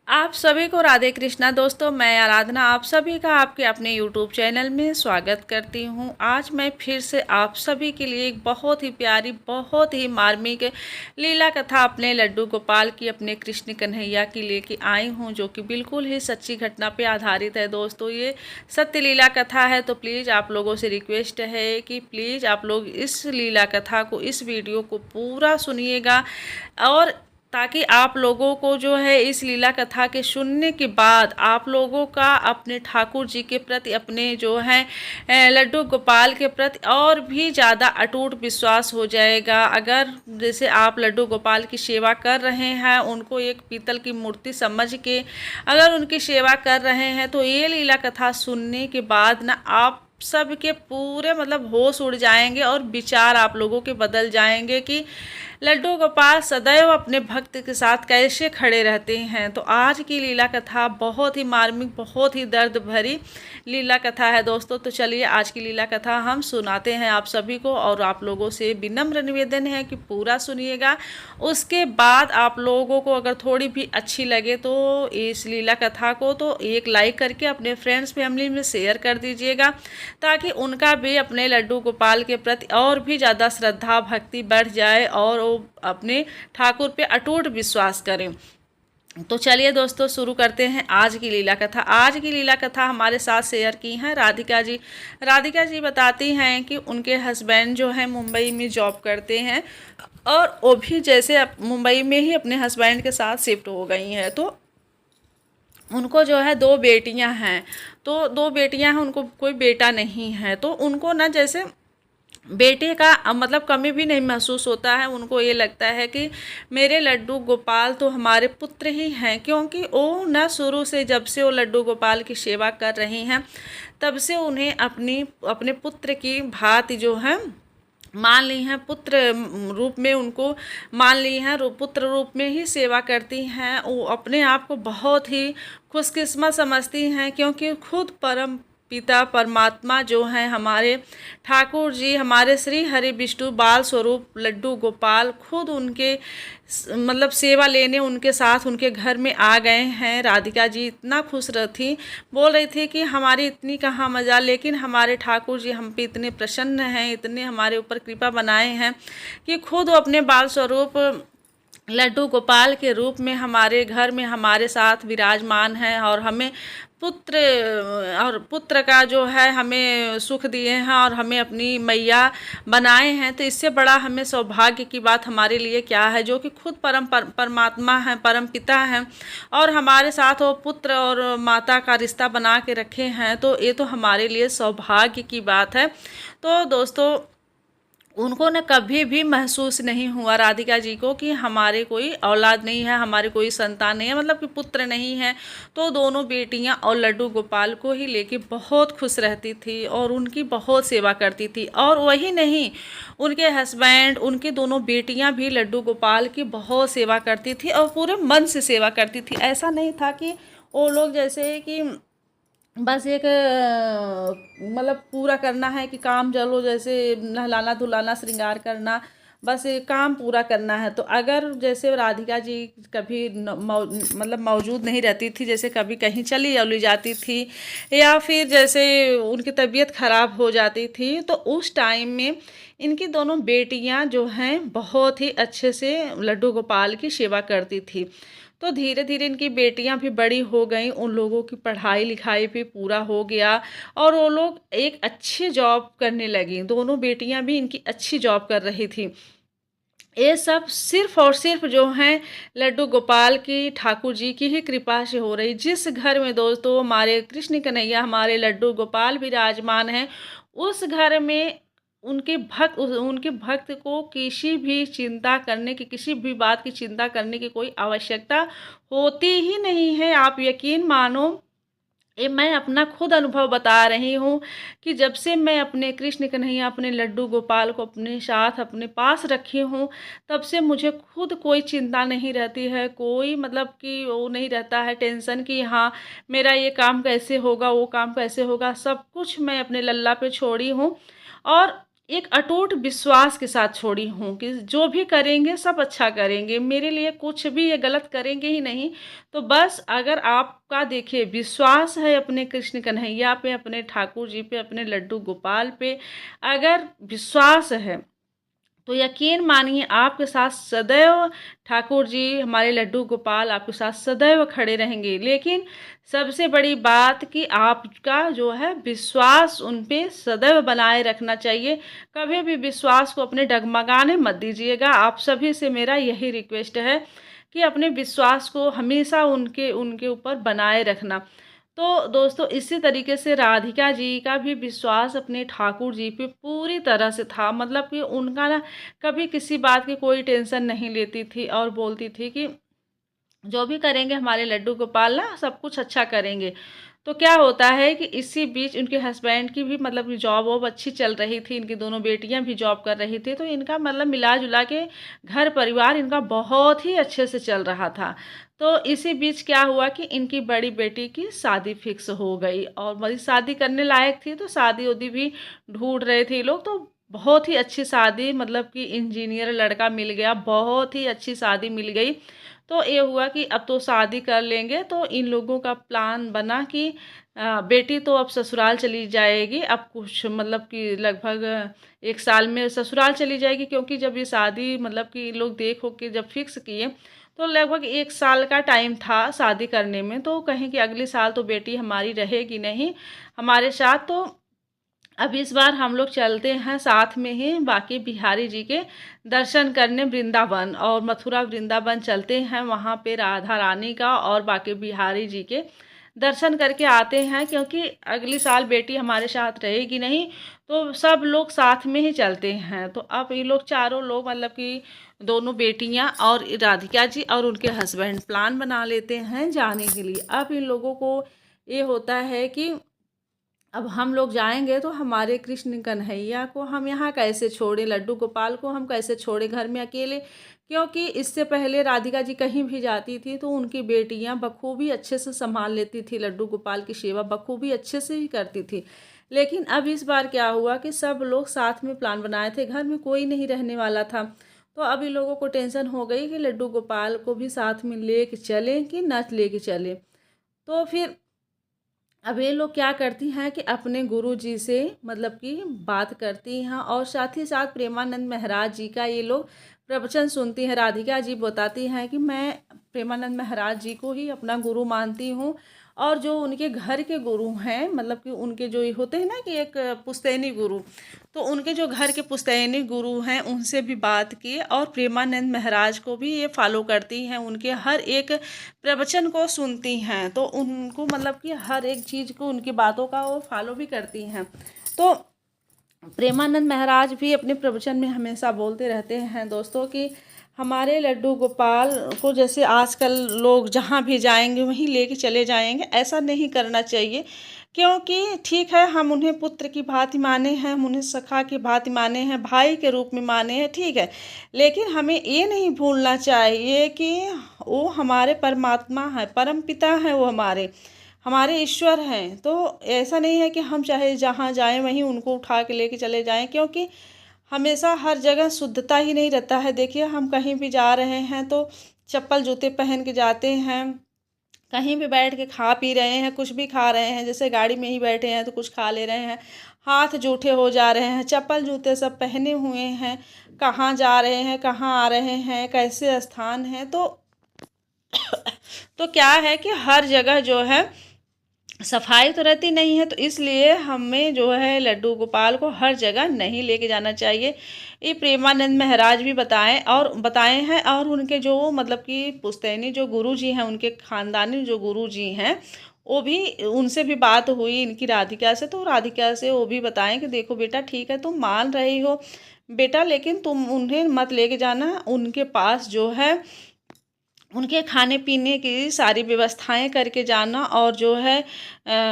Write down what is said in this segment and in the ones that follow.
आप सभी को राधे कृष्णा। दोस्तों, मैं आराधना आप सभी का आपके अपने यूट्यूब चैनल में स्वागत करती हूं। आज मैं फिर से आप सभी के लिए एक बहुत ही प्यारी, बहुत ही मार्मिक लीला कथा अपने लड्डू गोपाल की, अपने कृष्ण कन्हैया की लेके आई हूं, जो कि बिल्कुल ही सच्ची घटना पे आधारित है। दोस्तों, ये सत्य लीला कथा है, तो प्लीज़ आप लोगों से रिक्वेस्ट है कि प्लीज़ आप लोग इस लीला कथा को, इस वीडियो को पूरा सुनिएगा, और ताकि आप लोगों को जो है इस लीला कथा के सुनने के बाद आप लोगों का अपने ठाकुर जी के प्रति, अपने जो है लड्डू गोपाल के प्रति और भी ज़्यादा अटूट विश्वास हो जाएगा। अगर जैसे आप लड्डू गोपाल की सेवा कर रहे हैं, उनको एक पीतल की मूर्ति समझ के अगर उनकी सेवा कर रहे हैं, तो ये लीला कथा सुनने के बाद ना आप सबके पूरे होश उड़ जाएंगे और विचार आप लोगों के बदल जाएंगे कि लड्डू गोपाल सदैव अपने भक्त के साथ कैसे खड़े रहते हैं। तो आज की लीला कथा बहुत ही मार्मिक, बहुत ही दर्द भरी लीला कथा है दोस्तों। तो चलिए आज की लीला कथा हम सुनाते हैं आप सभी को, और आप लोगों से विनम्र निवेदन है कि पूरा सुनिएगा। उसके बाद आप लोगों को अगर थोड़ी भी अच्छी लगे तो इस लीला कथा को तो एक लाइक करके अपने फ्रेंड्स फैमिली में शेयर कर दीजिएगा, ताकि उनका भी अपने लड्डू गोपाल के प्रति और भी ज़्यादा श्रद्धा भक्ति बढ़ जाए और वो अपने ठाकुर पे अटूट विश्वास करें। तो चलिए दोस्तों, शुरू करते हैं आज की लीला कथा। आज की लीला कथा हमारे साथ शेयर की हैं राधिका जी। राधिका जी बताती हैं कि उनके हस्बैंड जो हैं मुंबई में जॉब करते हैं, और वो भी जैसे मुंबई में ही अपने हस्बैंड के साथ शिफ्ट हो गई हैं। तो उनको जो है दो बेटियां हैं, तो दो बेटियां हैं, उनको कोई बेटा नहीं है। तो उनको ना जैसे बेटे का कमी भी नहीं महसूस होता है। उनको ये लगता है कि मेरे लड्डू गोपाल तो हमारे पुत्र ही हैं, क्योंकि वो न शुरू से, जब से वो लड्डू गोपाल की सेवा कर रही हैं, तब से उन्हें अपने पुत्र की भांति जो है मान ली हैं, पुत्र रूप में उनको मान ली हैं, पुत्र रूप में ही सेवा करती हैं। वो अपने आप को बहुत ही खुशकिस्मत समझती हैं, क्योंकि खुद परम पिता परमात्मा जो हैं हमारे ठाकुर जी, हमारे श्री हरि विष्णु बाल स्वरूप लड्डू गोपाल खुद उनके सेवा लेने उनके साथ उनके घर में आ गए हैं। राधिका जी इतना खुश थी, बोल रही थी कि हमारी इतनी कहाँ मजा, लेकिन हमारे ठाकुर जी हम पे इतने प्रसन्न हैं, इतने हमारे ऊपर कृपा बनाए हैं कि खुद अपने बाल स्वरूप लड्डू गोपाल के रूप में हमारे घर में हमारे साथ विराजमान हैं, और हमें पुत्र का जो है हमें सुख दिए हैं, और हमें अपनी मैया बनाए हैं। तो इससे बड़ा हमें सौभाग्य की बात हमारे लिए क्या है, जो कि खुद परमात्मा हैं, परम पिता हैं, और हमारे साथ वो पुत्र और माता का रिश्ता बना के रखे हैं। तो ये तो हमारे लिए सौभाग्य की बात है। तो दोस्तों, उनको न कभी भी महसूस नहीं हुआ राधिका जी को कि हमारे कोई औलाद नहीं है, हमारे कोई संतान नहीं है, कि पुत्र नहीं है। तो दोनों बेटियां और लड्डू गोपाल को ही लेके बहुत खुश रहती थी और उनकी बहुत सेवा करती थी। और वही नहीं, उनके हस्बैंड, उनकी दोनों बेटियां भी लड्डू गोपाल की बहुत सेवा करती थी और पूरे मन से सेवा करती थी। ऐसा नहीं था कि वो लोग जैसे कि बस एक पूरा करना है कि काम, चलो जैसे नहलाना धुलाना श्रृंगार करना, बस ये काम पूरा करना है। तो अगर जैसे राधिका जी कभी मौजूद नहीं रहती थी, जैसे कभी कहीं चली उली जाती थी, या फिर जैसे उनकी तबीयत ख़राब हो जाती थी, तो उस टाइम में इनकी दोनों बेटियां जो हैं बहुत ही अच्छे से लड्डू गोपाल की सेवा करती थी। तो धीरे धीरे इनकी बेटियां भी बड़ी हो गई, उन लोगों की पढ़ाई लिखाई भी पूरा हो गया, और वो लोग एक अच्छी जॉब करने लगी। दोनों बेटियां भी इनकी अच्छी जॉब कर रही थी। ये सब सिर्फ और सिर्फ जो हैं लड्डू गोपाल की, ठाकुर जी की ही कृपा से हो रही। जिस घर में दोस्तों हमारे कृष्ण कन्हैया, हमारे लड्डू गोपाल विराजमान हैं, उस घर में उनके भक्त को किसी भी चिंता करने की, किसी भी बात की चिंता करने की कोई आवश्यकता होती ही नहीं है। आप यकीन मानो, ये मैं अपना खुद अनुभव बता रही हूँ कि जब से मैं अपने कृष्ण कन्हैया, अपने लड्डू गोपाल को अपने साथ अपने पास रखी हूँ, तब से मुझे खुद कोई चिंता नहीं रहती है। कोई कि वो नहीं रहता है टेंशन कि हाँ मेरा ये काम कैसे होगा, वो काम कैसे होगा। सब कुछ मैं अपने लल्ला पे छोड़ी हूँ, और एक अटूट विश्वास के साथ छोड़ी हूँ कि जो भी करेंगे सब अच्छा करेंगे, मेरे लिए कुछ भी ये गलत करेंगे ही नहीं। तो बस अगर आपका देखिए विश्वास है अपने कृष्ण कन्हैया पे, अपने ठाकुर जी पे, अपने लड्डू गोपाल पे, अगर विश्वास है तो यकीन मानिए आपके साथ सदैव ठाकुर जी, हमारे लड्डू गोपाल आपके साथ सदैव खड़े रहेंगे। लेकिन सबसे बड़ी बात कि आपका जो है विश्वास उन पे सदैव बनाए रखना चाहिए। कभी भी विश्वास को अपने डगमगाने मत दीजिएगा। आप सभी से मेरा यही रिक्वेस्ट है कि अपने विश्वास को हमेशा उनके उनके ऊपर बनाए रखना। तो दोस्तों इसी तरीके से राधिका जी का भी विश्वास अपने ठाकुर जी पे पूरी तरह से था। मतलब कि उनका ना कभी किसी बात की कोई टेंशन नहीं लेती थी और बोलती थी कि जो भी करेंगे हमारे लड्डू गोपाल ना सब कुछ अच्छा करेंगे। तो क्या होता है कि इसी बीच उनके हस्बैंड की भी मतलब कि जॉब वॉब अच्छी चल रही थी, इनकी दोनों बेटियां भी जॉब कर रही थी, तो इनका मतलब मिला जुला के घर परिवार इनका बहुत ही अच्छे से चल रहा था। तो इसी बीच क्या हुआ कि इनकी बड़ी बेटी की शादी फिक्स हो गई और मेरी शादी करने लायक थी, तो शादी उदी भी ढूंढ रहे थे ये लोग। तो बहुत ही अच्छी शादी, मतलब कि इंजीनियर लड़का मिल गया, बहुत ही अच्छी शादी मिल गई। तो ये हुआ कि अब तो शादी कर लेंगे। तो इन लोगों का प्लान बना कि बेटी तो अब ससुराल चली जाएगी, अब कुछ मतलब कि लगभग 1 साल में ससुराल चली जाएगी, क्योंकि जब ये शादी मतलब कि लोग देखो कि जब फिक्स किए तो लगभग 1 साल का टाइम था शादी करने में। तो कहें कि अगले साल तो बेटी हमारी रहेगी नहीं हमारे साथ। तो अब इस बार हम लोग चलते हैं साथ में ही बाकी बिहारी जी के दर्शन करने वृंदावन, और मथुरा वृंदावन चलते हैं, वहाँ पे राधा रानी का और बाकी बिहारी जी के दर्शन करके आते हैं। क्योंकि अगली साल बेटी हमारे साथ रहेगी नहीं, तो सब लोग साथ में ही चलते हैं। तो अब ये लोग चारों लोग मतलब कि दोनों बेटियां और राधिका जी और उनके हस्बैंड प्लान बना लेते हैं जाने के लिए। अब इन लोगों को ये होता है कि अब हम लोग जाएंगे तो हमारे कृष्ण कन्हैया को हम यहाँ कैसे छोड़ें, लड्डू गोपाल को हम कैसे छोड़ें घर में अकेले। क्योंकि इससे पहले राधिका जी कहीं भी जाती थी तो उनकी बेटियां बखूबी अच्छे से संभाल लेती थी, लड्डू गोपाल की सेवा बखूबी अच्छे से ही करती थी। लेकिन अब इस बार क्या हुआ कि सब लोग साथ में प्लान बनाए थे, घर में कोई नहीं रहने वाला था। तो अब इन लोगों को टेंशन हो गई कि लड्डू गोपाल को भी साथ में ले के चलें कि न ले के चलें। तो फिर अब ये लोग क्या करती हैं कि अपने गुरु जी से मतलब कि बात करती हैं, और साथ ही साथ प्रेमानंद महाराज जी का ये लोग प्रवचन सुनती हैं। राधिका जी बताती हैं कि मैं प्रेमानंद महाराज जी को ही अपना गुरु मानती हूँ, और जो उनके घर के गुरु हैं मतलब कि उनके जो ये होते हैं ना कि एक पुश्तैनी गुरु, तो उनके जो घर के पुश्तैनी गुरु हैं उनसे भी बात की, और प्रेमानंद महाराज को भी ये फॉलो करती हैं, उनके हर एक प्रवचन को सुनती हैं। तो उनको मतलब कि हर एक चीज़ को उनकी बातों का वो फॉलो भी करती हैं। तो प्रेमानंद महाराज भी अपने प्रवचन में हमेशा बोलते रहते हैं दोस्तों कि हमारे लड्डू गोपाल को जैसे आजकल लोग जहाँ भी जाएंगे वहीं लेके चले जाएंगे, ऐसा नहीं करना चाहिए। क्योंकि ठीक है हम उन्हें पुत्र की भांति माने हैं, हम उन्हें सखा की भांति माने हैं, भाई के रूप में माने हैं, ठीक है। लेकिन हमें ये नहीं भूलना चाहिए कि वो हमारे परमात्मा है, परम पिता हैं, वो हमारे हमारे ईश्वर हैं। तो ऐसा नहीं है कि हम चाहे जहाँ जाएं वहीं उनको उठा के लेके चले जाएं। क्योंकि हमेशा हर जगह शुद्धता ही नहीं रहता है। देखिए हम कहीं भी जा रहे हैं तो चप्पल जूते पहन के जाते हैं, कहीं भी बैठ के खा पी रहे हैं, कुछ भी खा रहे हैं, जैसे गाड़ी में ही बैठे हैं तो कुछ खा ले रहे हैं, हाथ जूठे हो जा रहे हैं, चप्पल जूते सब पहने हुए हैं, कहाँ जा रहे हैं, कहाँ आ रहे हैं, कैसे स्थान है। तो क्या है कि हर जगह जो है सफाई तो रहती नहीं है, तो इसलिए हमें जो है लड्डू गोपाल को हर जगह नहीं लेके जाना चाहिए। ये प्रेमानंद महाराज भी बताए हैं, और उनके जो मतलब कि पुश्तैनी जो गुरु जी हैं, उनके खानदानी जो गुरु जी हैं, वो भी उनसे भी बात हुई इनकी राधिका से। तो राधिका से वो भी बताएं कि देखो बेटा ठीक है तुम मान रही हो बेटा, लेकिन तुम उन्हें मत लेके जाना, उनके पास जो है उनके खाने पीने की सारी व्यवस्थाएं करके जाना, और जो है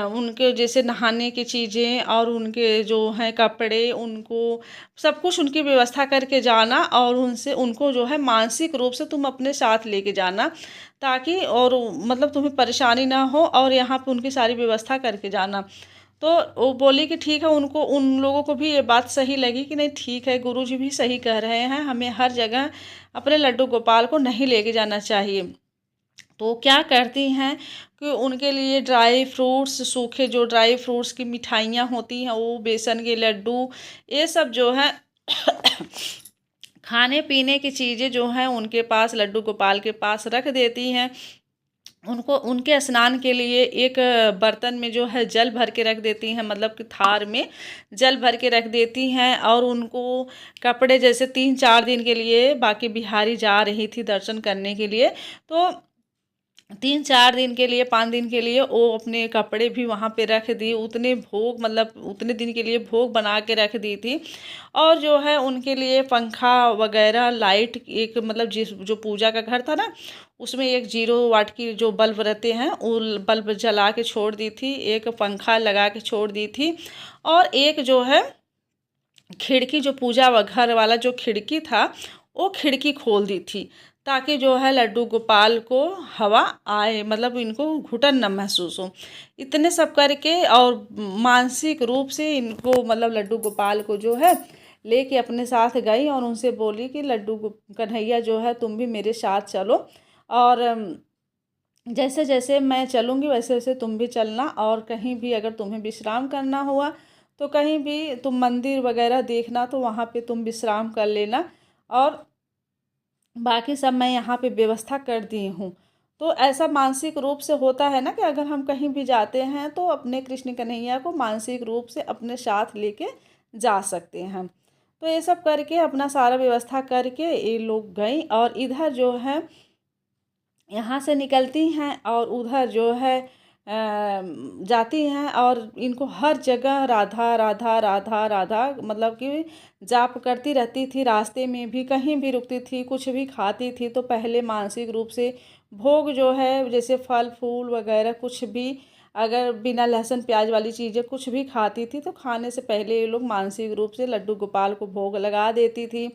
उनके जैसे नहाने की चीज़ें और उनके जो हैं कपड़े, उनको सब कुछ उनकी व्यवस्था करके जाना, और उनसे उनको जो है मानसिक रूप से तुम अपने साथ लेके जाना, ताकि और मतलब तुम्हें परेशानी ना हो, और यहाँ पे उनकी सारी व्यवस्था करके जाना। तो वो बोली कि ठीक है, उनको उन लोगों को भी ये बात सही लगी कि नहीं ठीक है, गुरुजी भी सही कह रहे हैं, हमें हर जगह अपने लड्डू गोपाल को नहीं लेके जाना चाहिए। तो क्या करती हैं कि उनके लिए ड्राई फ्रूट्स, सूखे जो ड्राई फ्रूट्स की मिठाइयाँ होती हैं, वो बेसन के लड्डू, ये सब जो है खाने पीने की चीज़ें जो हैं उनके पास, लड्डू गोपाल के पास रख देती हैं। उनको उनके स्नान के लिए एक बर्तन में जो है जल भर के रख देती हैं, मतलब कि थार में जल भर के रख देती हैं। और उनको कपड़े, जैसे 3-4 दिन के लिए बाकी बिहारी जा रही थी दर्शन करने के लिए, तो 3-4 दिन के लिए, 5 दिन के लिए वो अपने कपड़े भी वहाँ पे रख दी। उतने भोग, मतलब उतने दिन के लिए भोग बना के रख दी थी। और जो है उनके लिए पंखा वगैरह, लाइट, एक मतलब जिस जो पूजा का घर था ना, उसमें एक 0 वाट की जो बल्ब रहते हैं वो बल्ब जला के छोड़ दी थी, एक पंखा लगा के छोड़ दी थी। और एक जो है खिड़की, जो पूजा व घर वाला जो खिड़की था, वो खिड़की खोल दी थी, ताकि जो है लड्डू गोपाल को हवा आए, मतलब इनको घुटन न महसूस हो। इतने सब करके और मानसिक रूप से इनको, मतलब लड्डू गोपाल को जो है लेके अपने साथ गई और उनसे बोली कि कन्हैया जो है तुम भी मेरे साथ चलो, और जैसे जैसे मैं चलूँगी वैसे वैसे तुम भी चलना, और कहीं भी अगर तुम्हें विश्राम करना हुआ तो कहीं भी तुम मंदिर वगैरह देखना, तो वहाँ पे तुम विश्राम कर लेना, और बाकी सब मैं यहाँ पे व्यवस्था कर दी हूँ। तो ऐसा मानसिक रूप से होता है ना कि अगर हम कहीं भी जाते हैं तो अपने कृष्ण कन्हैया को मानसिक रूप से अपने साथ लेके जा सकते हैं। तो ये सब करके अपना सारा व्यवस्था करके ये लोग गई, और इधर जो है यहाँ से निकलती हैं और उधर जो है जाती हैं, और इनको हर जगह राधा राधा राधा राधा, मतलब कि जाप करती रहती थी। रास्ते में भी कहीं भी रुकती थी, कुछ भी खाती थी तो पहले मानसिक रूप से भोग जो है, जैसे फल फूल वगैरह कुछ भी, अगर बिना लहसुन प्याज वाली चीज़ें कुछ भी खाती थी तो खाने से पहले ये लोग मानसिक रूप से लड्डू गोपाल को भोग लगा देती थी।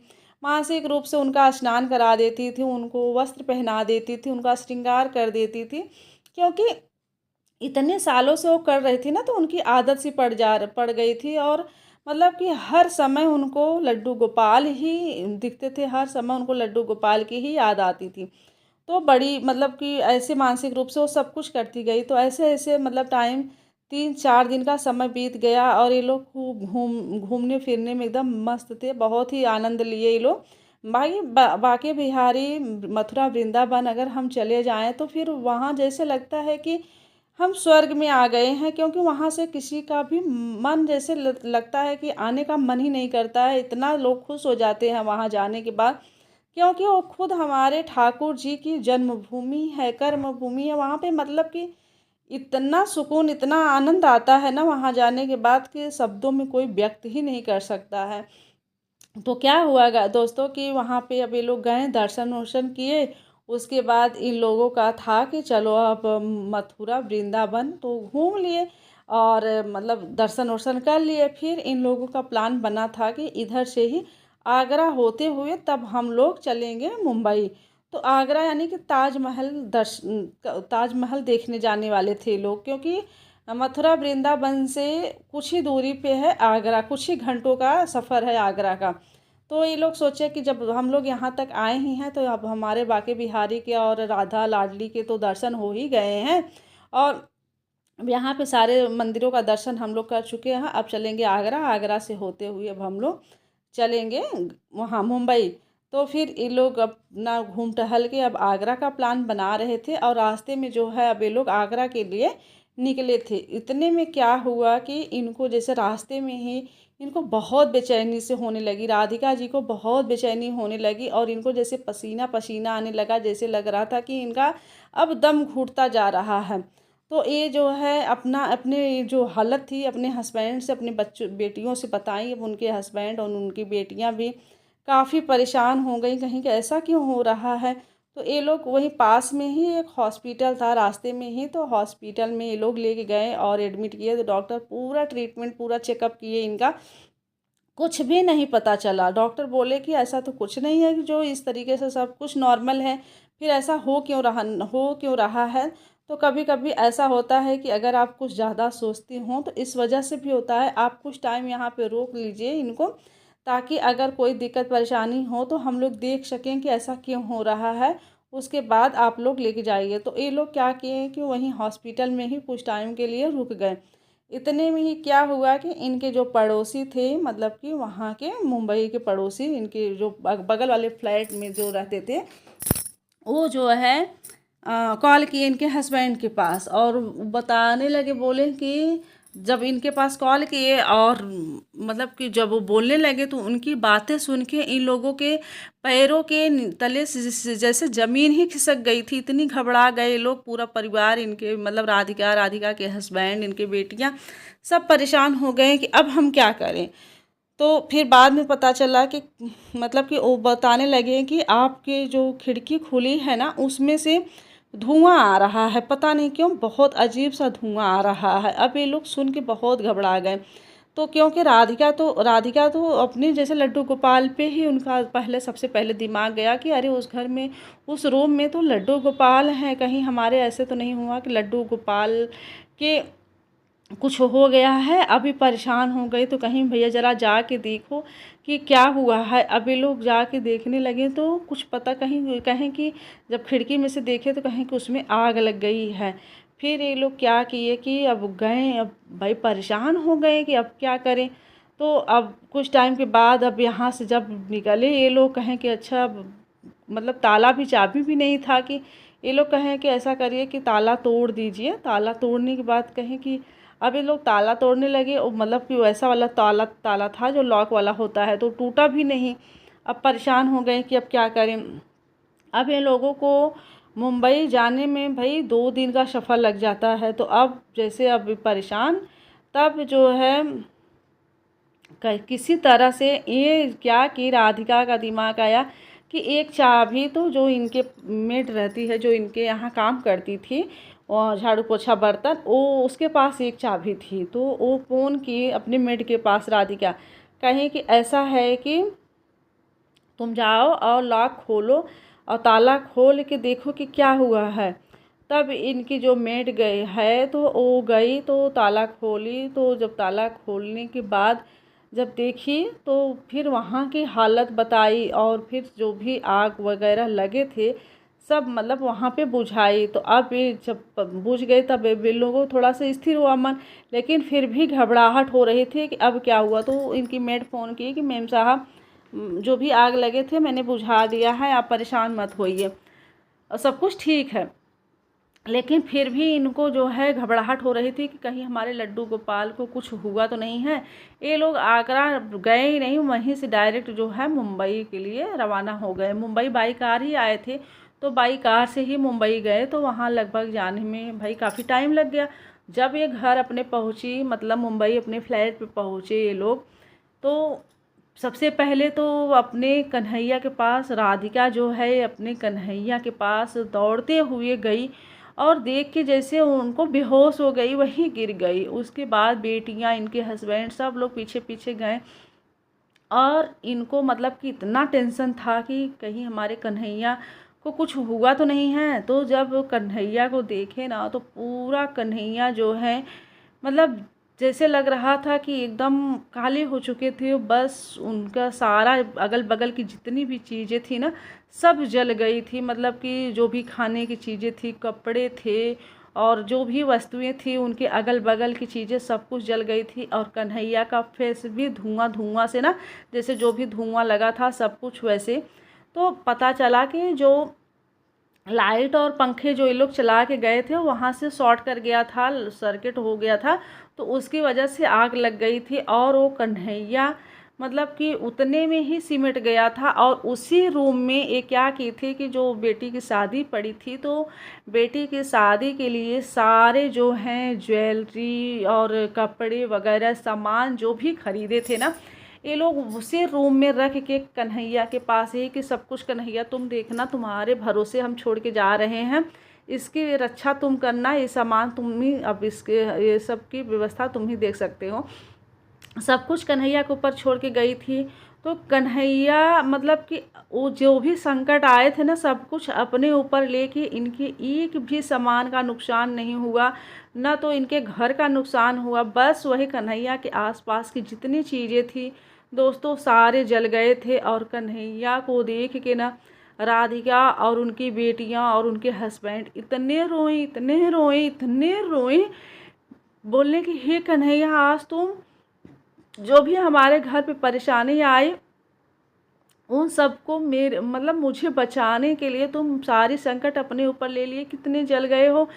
मानसिक रूप से उनका स्नान करा देती थी, उनको वस्त्र पहना देती थी, उनका श्रृंगार कर देती थी, क्योंकि इतने सालों से वो कर रही थी ना, तो उनकी आदत सी पड़ गई थी। और मतलब कि हर समय उनको लड्डू गोपाल ही दिखते थे, हर समय उनको लड्डू गोपाल की ही याद आती थी। तो बड़ी, मतलब कि ऐसे मानसिक रूप से वो सब कुछ करती गई। तो ऐसे ऐसे मतलब टाइम 3-4 दिन का समय बीत गया, और ये लोग खूब घूमने फिरने में एकदम मस्त थे, बहुत ही आनंद लिए ये लोग। भाई बाके बिहारी, मथुरा वृंदावन अगर हम चले जाएं तो फिर वहाँ जैसे लगता है कि हम स्वर्ग में आ गए हैं, क्योंकि वहाँ से किसी का भी मन जैसे लगता है कि आने का मन ही नहीं करता है। इतना लोग खुश हो जाते हैं वहाँ जाने के बाद, क्योंकि वो खुद हमारे ठाकुर जी की जन्मभूमि है, कर्म भूमि है वहाँ पे। मतलब कि इतना सुकून, इतना आनंद आता है ना वहाँ जाने के बाद, कि शब्दों में कोई व्यक्त ही नहीं कर सकता है। तो क्या हुआ दोस्तों कि वहाँ पे अब ये लोग गए, दर्शन वर्शन किए। उसके बाद इन लोगों का था कि चलो अब मथुरा वृंदावन तो घूम लिए, और मतलब दर्शन वर्शन कर लिए। फिर इन लोगों का प्लान बना था कि इधर से ही आगरा होते हुए तब हम लोग चलेंगे मुंबई। तो आगरा यानी कि ताजमहल देखने जाने वाले थे लोग, क्योंकि मथुरा वृंदावन से कुछ ही दूरी पे है आगरा, कुछ ही घंटों का सफ़र है आगरा का। तो ये लोग सोचे कि जब हम लोग यहाँ तक आए ही हैं तो अब हमारे बाके बिहारी के और राधा लाडली के तो दर्शन हो ही गए हैं, और यहाँ पे सारे मंदिरों का दर्शन हम लोग कर चुके हैं। अब चलेंगे आगरा, आगरा से होते हुए अब हम लोग चलेंगे वहाँ मुंबई। तो फिर ये लोग अपना घूम टहल के अब आगरा का प्लान बना रहे थे, और रास्ते में जो है अब ये लोग आगरा के लिए निकले थे। इतने में क्या हुआ कि इनको जैसे रास्ते में ही इनको बहुत बेचैनी से होने लगी, राधिका जी को बहुत बेचैनी होने लगी, और इनको जैसे पसीना पसीना आने लगा, जैसे लग रहा था कि इनका अब दम घुटता जा रहा है। तो ये जो है अपना अपने जो हालत थी अपने हस्बैंड से, अपने बच्चों बेटियों से बताई। अब उनके हस्बैंड और उनकी बेटियां भी काफ़ी परेशान हो गई, कहीं कि ऐसा क्यों हो रहा है। तो ये लोग वहीं पास में ही एक हॉस्पिटल था रास्ते में ही, तो हॉस्पिटल में ये लोग लेके गए और एडमिट किए। तो डॉक्टर पूरा ट्रीटमेंट, पूरा चेकअप किए, इनका कुछ भी नहीं पता चला। डॉक्टर बोले कि ऐसा तो कुछ नहीं है, कि जो इस तरीके से सब कुछ नॉर्मल है, फिर ऐसा हो क्यों रहा है। तो कभी कभी ऐसा होता है कि अगर आप कुछ ज़्यादा सोचती हों तो इस वजह से भी होता है। आप कुछ टाइम यहाँ पे रोक लीजिए इनको, ताकि अगर कोई दिक्कत परेशानी हो तो हम लोग देख सकें कि ऐसा क्यों हो रहा है। उसके बाद आप लोग लेके जाइए। तो ये लोग क्या किए कि वहीं हॉस्पिटल में ही कुछ टाइम के लिए रुक गए। इतने में ही क्या हुआ कि इनके जो पड़ोसी थे, मतलब कि वहाँ के मुंबई के पड़ोसी, इनके जो बगल वाले फ्लैट में जो रहते थे, वो जो है कॉल किए इनके हस्बैंड के पास और बताने लगे, बोले कि जब इनके पास कॉल किए और मतलब कि जब वो बोलने लगे तो उनकी बातें सुन के इन लोगों के पैरों के तले से जैसे ज़मीन ही खिसक गई थी। इतनी घबरा गए लोग, पूरा परिवार इनके, मतलब राधिका, राधिका के हस्बैंड, इनके बेटियां, सब परेशान हो गए कि अब हम क्या करें। तो फिर बाद में पता चला कि मतलब कि वो बताने लगे कि आपके जो खिड़की खुली है ना, उसमें से धुआं आ रहा है, पता नहीं क्यों बहुत अजीब सा धुआं आ रहा है। अब ये लोग सुन के बहुत घबरा गए। तो क्योंकि राधिका तो अपने जैसे लड्डू गोपाल पे ही उनका पहले, सबसे पहले दिमाग गया कि अरे उस घर में, उस रूम में तो लड्डू गोपाल हैं, कहीं हमारे ऐसे तो नहीं हुआ कि लड्डू गोपाल के कुछ हो गया है। अभी परेशान हो गए तो कहीं भैया ज़रा जाके देखो कि क्या हुआ है। अभी लोग जाके देखने लगे तो कुछ पता, कहीं कि जब खिड़की में से देखे तो कहीं कि उसमें आग लग गई है। फिर ये लोग क्या किए कि अब गए, अब भाई परेशान हो गए कि अब क्या करें। तो अब कुछ टाइम के बाद अब यहाँ से जब निकले ये लोग, कहें कि अच्छा, मतलब ताला भी, चाबी भी नहीं था, कि ये लोग कहें कि ऐसा करिए कि ताला तोड़ दीजिए। ताला तोड़ने के बाद कहें कि अब ये लोग ताला तोड़ने लगे और मतलब कि वैसा वाला ताला था जो लॉक वाला होता है, तो टूटा भी नहीं। अब परेशान हो गए कि अब क्या करें। अब इन लोगों को मुंबई जाने में भाई 2 दिन का सफ़र लग जाता है। तो अब जैसे अब परेशान, तब जो है किसी तरह से ये क्या कि राधिका का दिमाग आया कि एक चाबी तो जो इनके मेड रहती है, जो इनके यहाँ काम करती थी और झाड़ू पोछा बर्तन, वो उसके पास एक चाबी थी। तो वो फ़ोन की अपने मेड के पास, राधिका, कहें कि ऐसा है कि तुम जाओ और लॉक खोलो और ताला खोल के देखो कि क्या हुआ है। तब इनकी जो मेड गई है तो वो गई तो ताला खोली। तो जब ताला खोलने के बाद जब देखी तो फिर वहाँ की हालत बताई और फिर जो भी आग वगैरह लगे थे सब, मतलब वहाँ पे बुझाई। तो अब ये जब बुझ गए तब इन लोगों को थोड़ा सा स्थिर हुआ मन, लेकिन फिर भी घबराहट हो रही थी कि अब क्या हुआ। तो इनकी मेड फ़ोन की कि मेम साहब, जो भी आग लगे थे मैंने बुझा दिया है, आप परेशान मत होइए और सब कुछ ठीक है। लेकिन फिर भी इनको जो है घबराहट हो रही थी कि कहीं हमारे लड्डू गोपाल को कुछ हुआ तो नहीं है। ये लोग आगरा गए ही नहीं, वहीं से डायरेक्ट जो है मुंबई के लिए रवाना हो गए। मुंबई बाई कार ही आए थे, तो बाई कार से ही मुंबई गए। तो वहाँ लगभग जाने में भाई काफ़ी टाइम लग गया। जब ये घर अपने पहुँची, मतलब मुंबई अपने फ्लैट पे पहुँचे ये लोग, तो सबसे पहले तो अपने कन्हैया के पास, राधिका जो है अपने कन्हैया के पास दौड़ते हुए गई और देख के जैसे उनको बेहोश हो गई, वहीं गिर गई। उसके बाद बेटियां, इनके हस्बैंड, सब लोग पीछे पीछे गए और इनको मतलब कि इतना टेंशन था कि कहीं हमारे कन्हैया को कुछ हुआ तो नहीं है। तो जब कन्हैया को देखे ना, तो पूरा कन्हैया जो है, मतलब जैसे लग रहा था कि एकदम काले हो चुके थे। बस उनका सारा अगल बगल की जितनी भी चीज़ें थी ना, सब जल गई थी। मतलब कि जो भी खाने की चीज़ें थी, कपड़े थे और जो भी वस्तुएं थी, उनके अगल बगल की चीज़ें सब कुछ जल गई थी। और कन्हैया का फेस भी धुआं धुआं से ना, जैसे जो भी धुआं लगा था सब कुछ वैसे। तो पता चला कि जो लाइट और पंखे जो ये लोग चला के गए थे, वहाँ से शॉर्ट कर गया था, सर्किट हो गया था, तो उसकी वजह से आग लग गई थी। और वो कन्हैया मतलब कि उतने में ही सिमट गया था। और उसी रूम में ये क्या की थी कि जो बेटी की शादी पड़ी थी, तो बेटी की शादी के लिए सारे जो हैं ज्वेलरी और कपड़े वगैरह सामान जो भी खरीदे थे ना, ये लोग उसी रूम में रख के कन्हैया के पास ही कि सब कुछ कन्हैया तुम देखना, तुम्हारे भरोसे हम छोड़ के जा रहे हैं, इसकी रक्षा तुम करना, ये सामान तुम ही, अब इसके ये सब की व्यवस्था तुम ही देख सकते हो। सब कुछ कन्हैया के ऊपर छोड़ के गई थी। तो कन्हैया मतलब कि वो जो भी संकट आए थे ना, सब कुछ अपने ऊपर लेके इनके एक भी सामान का नुकसान नहीं हुआ, ना तो इनके घर का नुकसान हुआ। बस वही कन्हैया के आसपास की जितनी चीज़ें थी दोस्तों सारे जल गए थे। और कन्हैया को देख के ना राधिका और उनकी बेटियां और उनके हस्बैंड इतने रोए, इतने रोए, इतने रोए, बोलने कि हे कन्हैया, आज तुम जो भी हमारे घर पे परेशानी आई उन सबको मेरे मतलब मुझे बचाने के लिए तुम सारी संकट अपने ऊपर ले लिए, कितने जल गए हो।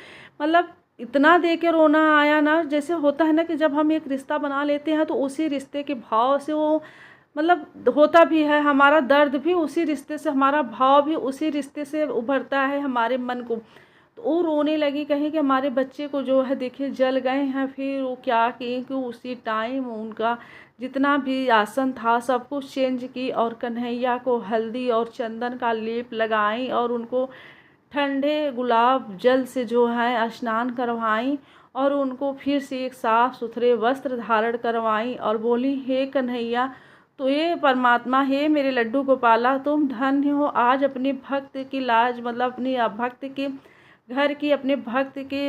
मतलब इतना देख के रोना आया ना, जैसे होता है ना कि जब हम एक रिश्ता बना लेते हैं तो उसी रिश्ते के भाव से वो मतलब होता भी है, हमारा दर्द भी उसी रिश्ते से, हमारा भाव भी उसी रिश्ते से उभरता है हमारे मन को। तो वो रोने लगी, कहीं कि हमारे बच्चे को जो है देखिए जल गए हैं। फिर वो क्या किए कि उसी टाइम उनका जितना भी आसन था सब कुछ चेंज की और कन्हैया को हल्दी और चंदन का लेप लगाई और उनको ठंडे गुलाब जल से जो है स्नान करवाई और उनको फिर से एक साफ सुथरे वस्त्र धारण करवाई और बोली, हे कन्हैया, तो ये परमात्मा, हे मेरे लड्डू गोपाला, तुम धन्य हो। आज अपने भक्त की लाज मतलब अपनी भक्त के घर की, अपने भक्त के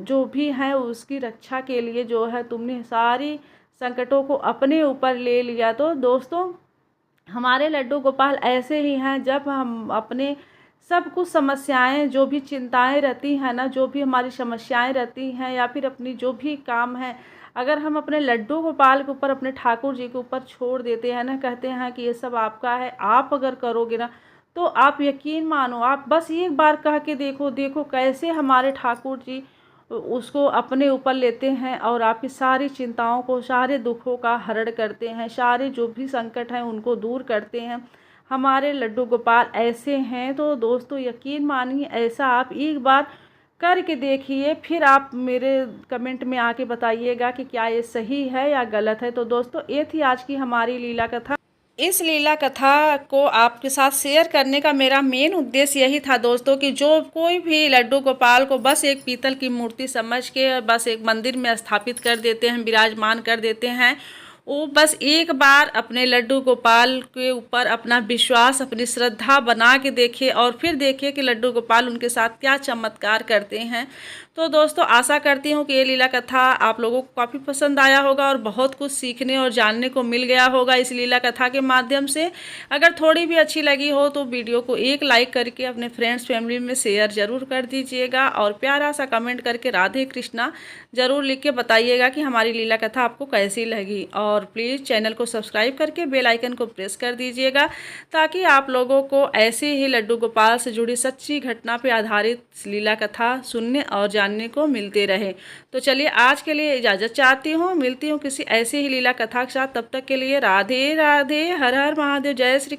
जो भी हैं उसकी रक्षा के लिए जो है तुमने सारी संकटों को अपने ऊपर ले लिया। तो दोस्तों हमारे लड्डू गोपाल ऐसे ही हैं, जब हम अपने सब कुछ समस्याएं जो भी चिंताएं रहती हैं ना, जो भी हमारी समस्याएं रहती हैं या फिर अपनी जो भी काम है, अगर हम अपने लड्डू गोपाल के ऊपर, अपने ठाकुर जी के ऊपर छोड़ देते हैं ना, कहते हैं कि ये सब आपका है, आप अगर करोगे ना तो आप यकीन मानो, आप बस एक बार कह के देखो, देखो कैसे हमारे ठाकुर जी उसको अपने ऊपर लेते हैं और आपकी सारी चिंताओं को, सारे दुखों का हरण करते हैं, सारे जो भी संकट हैं उनको दूर करते हैं। हमारे लड्डू गोपाल ऐसे हैं। तो दोस्तों यकीन मानिए, ऐसा आप एक बार करके देखिए, फिर आप मेरे कमेंट में आके बताइएगा कि क्या ये सही है या गलत है। तो दोस्तों ये थी आज की हमारी लीला कथा। इस लीला कथा को आपके साथ शेयर करने का मेरा मेन उद्देश्य यही था दोस्तों कि जो कोई भी लड्डू गोपाल को बस एक पीतल की मूर्ति समझ के बस एक मंदिर में स्थापित कर देते हैं, विराजमान कर देते हैं, वो बस एक बार अपने लड्डू गोपाल के ऊपर अपना विश्वास, अपनी श्रद्धा बना के देखे और फिर देखिए कि लड्डू गोपाल उनके साथ क्या चमत्कार करते हैं। तो दोस्तों आशा करती हूँ कि ये लीला कथा आप लोगों को काफ़ी पसंद आया होगा और बहुत कुछ सीखने और जानने को मिल गया होगा इस लीला कथा के माध्यम से। अगर थोड़ी भी अच्छी लगी हो तो वीडियो को एक लाइक करके अपने फ्रेंड्स फैमिली में शेयर ज़रूर कर दीजिएगा और प्यारा सा कमेंट करके राधे कृष्णा ज़रूर लिख के बताइएगा कि हमारी लीला कथा आपको कैसी लगी। और प्लीज़ चैनल को सब्सक्राइब करके बेल आइकन को प्रेस कर दीजिएगा ताकि आप लोगों को ऐसे ही लड्डू गोपाल से जुड़ी सच्ची घटना पर आधारित लीला कथा सुनने और जानने को मिलते रहे। तो चलिए आज के लिए इजाज़त चाहती हूँ, मिलती हूँ किसी ऐसी ही लीला कथा के साथ। तब तक के लिए राधे राधे, हर हर महादेव, जय श्री